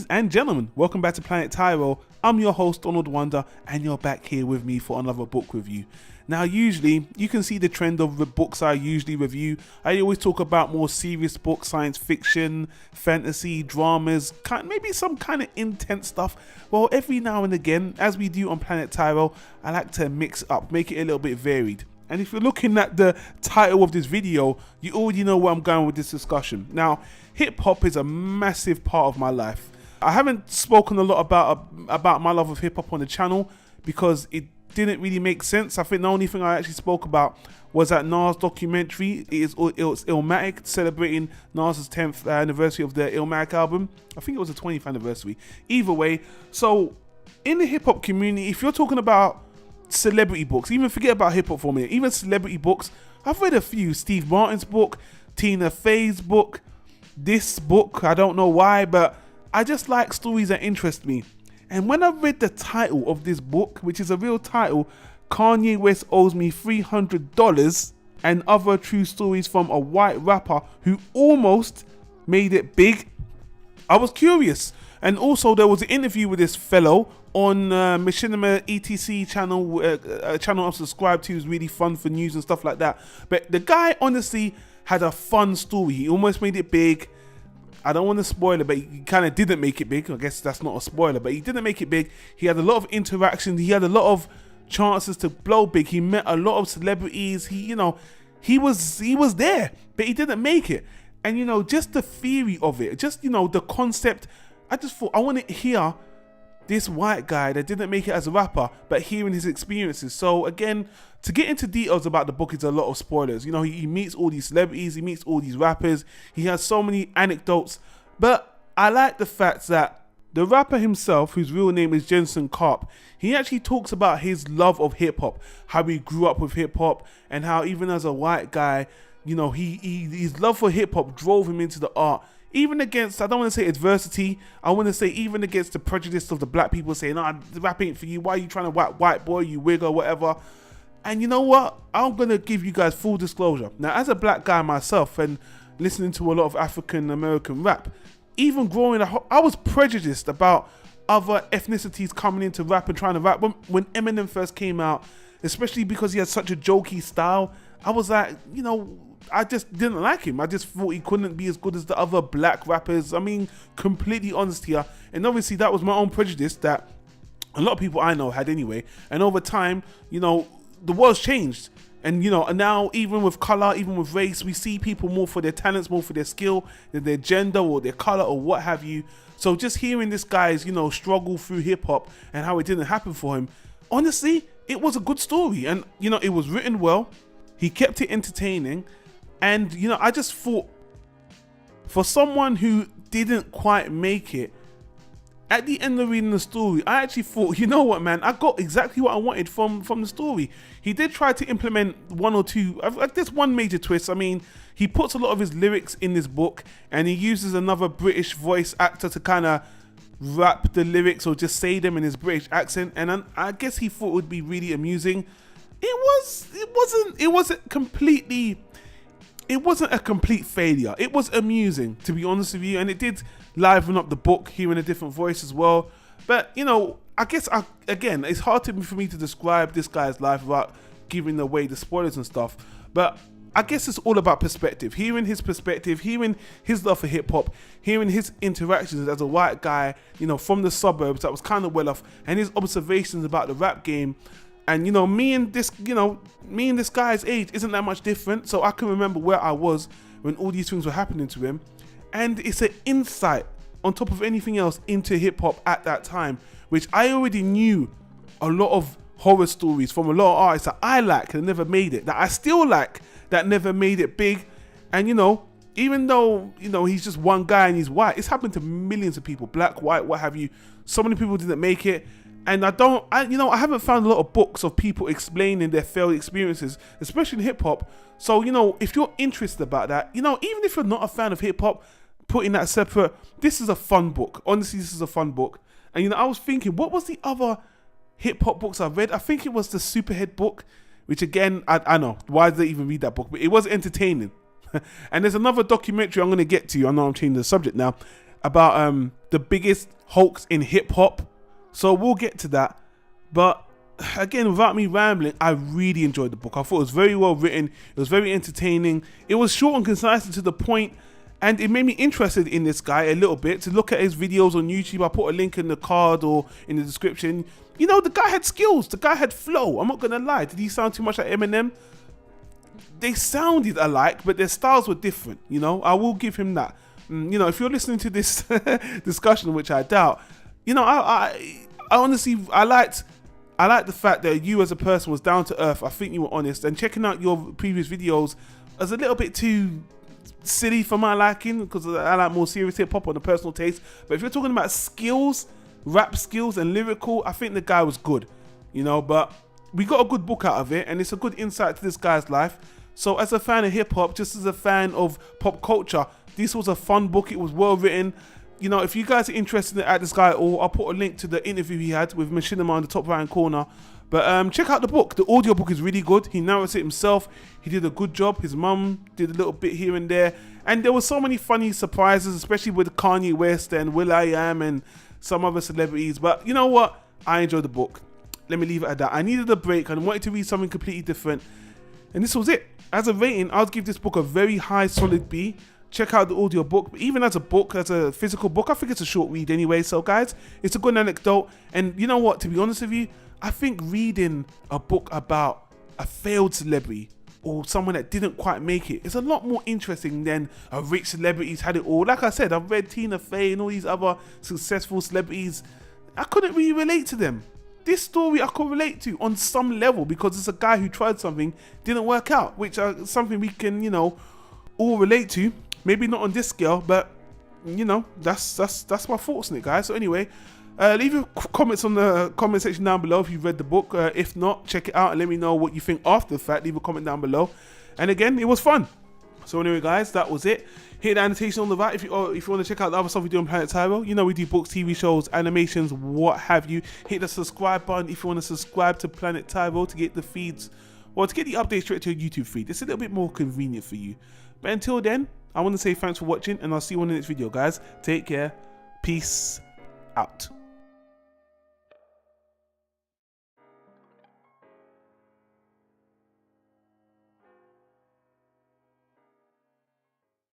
Ladies and gentlemen, welcome back to Planet Tyro. I'm your host, Donald Wonder, and you're back here with me for another book review. Now, usually, you can see the trend of the books I usually review. I always talk about more serious books, science fiction, fantasy, dramas, maybe some kind of intense stuff. Well, every now and again, as we do on Planet Tyro, I like to mix up, make it a little bit varied. And if you're looking at the title of this video, you already know where I'm going with this discussion. Now, hip-hop is a massive part of my life. I haven't spoken a lot about my love of hip-hop on the channel because it didn't really make sense. I think the only thing I actually spoke about was that Nas documentary. It was Illmatic, celebrating Nas's 10th anniversary of the Illmatic album. I think it was the 20th anniversary. Either way, so in the hip-hop community, if you're talking about celebrity books, even forget about hip-hop for a minute, even celebrity books, I've read a few. Steve Martin's book, Tina Fey's book, this book, I don't know why, but I just like stories that interest me. And when I read the title of this book, which is a real title, Kanye West Owes Me $300 and Other True Stories from a White Rapper Who Almost Made It Big, I was curious. And also there was an interview with this fellow on Machinima ETC channel, a channel I'm subscribed to, is really fun for news and stuff like that. But the guy honestly had a fun story. He almost made it big. I don't want to spoil it, but he kind of didn't make it big. I guess that's not a spoiler, but he didn't make it big. He had a lot of interactions. He had a lot of chances to blow big. He met a lot of celebrities. He was there, but he didn't make it. And just the theory of it, just the concept. I just thought I want to hear this white guy that didn't make it as a rapper, but hearing his experiences. So again, to get into details about the book is a lot of spoilers. He meets all these celebrities, he meets all these rappers, he has so many anecdotes. But I like the fact that the rapper himself, whose real name is Jensen Karp, he actually talks about his love of hip hop, how he grew up with hip hop, and how even as a white guy, his love for hip hop drove him into the art. Even against, I don't want to say adversity, I want to say even against the prejudice of the black people saying, nah, the rap ain't for you, why are you trying to whack white boy, you wig or whatever. And you know what, I'm going to give you guys full disclosure. Now, as a black guy myself and listening to a lot of African American rap, even growing up, I was prejudiced about other ethnicities coming into rap and trying to rap. When Eminem first came out, especially because he had such a jokey style, I was like, I just didn't like him. I just thought he couldn't be as good as the other black rappers. I mean, completely honest here. And obviously that was my own prejudice that a lot of people I know had anyway. And over time, the world's changed. And and now even with color, even with race, we see people more for their talents, more for their skill, than their gender or their color or what have you. So just hearing this guy's, struggle through hip hop and how it didn't happen for him, honestly, it was a good story. And, it was written well. He kept it entertaining. And, I just thought, for someone who didn't quite make it, at the end of reading the story, I actually thought, you know what, man, I got exactly what I wanted from the story. He did try to implement one or two, there's one major twist. I mean, he puts a lot of his lyrics in this book, and he uses another British voice actor to kind of rap the lyrics or just say them in his British accent. And I guess he thought it would be really amusing. It wasn't a complete failure. It was amusing, to be honest with you, and it did liven up the book, hearing a different voice as well. But I guess again, it's hard for me to describe this guy's life without giving away the spoilers and stuff. But I guess it's all about perspective. Hearing his perspective, hearing his love for hip hop, hearing his interactions as a white guy, from the suburbs that was kind of well off, and his observations about the rap game. And me and this guy's age isn't that much different, so I can remember where I was when all these things were happening to him. And it's an insight on top of anything else into hip hop at that time, which I already knew a lot of horror stories from a lot of artists that I like that never made it, that I still like, that never made it big. And even though he's just one guy and he's white, it's happened to millions of people, black, white, what have you. So many people didn't make it. And I haven't found a lot of books of people explaining their failed experiences, especially in hip hop. So, if you're interested about that, even if you're not a fan of hip hop, putting that separate, this is a fun book. Honestly, this is a fun book. And, I was thinking, what was the other hip hop books I read? I think it was the Superhead book, which again, I know, why did I even read that book? But it was entertaining. And there's another documentary I'm going to get to. I know I'm changing the subject now. about the biggest hoax in hip hop. So we'll get to that. But again, without me rambling, I really enjoyed the book. I thought it was very well written. It was very entertaining. It was short and concise and to the point. And it made me interested in this guy a little bit, to look at his videos on YouTube. I put a link in the card or in the description. You know, the guy had skills. The guy had flow. I'm not going to lie. Did he sound too much like Eminem? They sounded alike, but their styles were different. You know, I will give him that. You know, if you're listening to this discussion, which I doubt, you know, I honestly, I liked the fact that you as a person was down to earth. I think you were honest. And checking out your previous videos was a little bit too silly for my liking, because I like more serious hip hop on a personal taste. But if you're talking about skills, rap skills and lyrical, I think the guy was good, you know. But we got a good book out of it, and it's a good insight to this guy's life. So as a fan of hip hop, just as a fan of pop culture, this was a fun book. It was well written. You know, if you guys are interested in this guy, or I'll put a link to the interview he had with Machinima on the top right hand corner. But check out the book. The audiobook is really good. He narrates it himself. He did a good job. His mum did a little bit here and there. And there were so many funny surprises, especially with Kanye West and will.i.am and some other celebrities. But you know what? I enjoyed the book. Let me leave it at that. I needed a break and wanted to read something completely different. And this was it. As a rating, I'll give this book a very high, solid B. Check out the audio book. But even as a book, as a physical book, I think it's a short read anyway. So guys, it's a good anecdote. And you know what? To be honest with you, I think reading a book about a failed celebrity or someone that didn't quite make it is a lot more interesting than a rich celebrity's had it all. Like I said, I've read Tina Fey and all these other successful celebrities. I couldn't really relate to them. This story I could relate to on some level, because it's a guy who tried something, didn't work out, which is something we can, you know, all relate to. Maybe not on this scale, but you know, that's my thoughts on it, guys. So anyway, leave your comments on the comment section down below if you've read the book. If not, check it out and let me know what you think after the fact. Leave a comment down below. And again, it was fun. So anyway, guys, that was it. Hit the annotation on the right if you want to check out the other stuff we do on Planet Tyro. You know, we do books, TV shows, animations, what have you. Hit the subscribe button if you want to subscribe to Planet Tyro to get the feeds, or to get the updates straight to your YouTube feed. It's a little bit more convenient for you. But until then, I want to say thanks for watching, and I'll see you on the next video, guys. Take care. Peace out.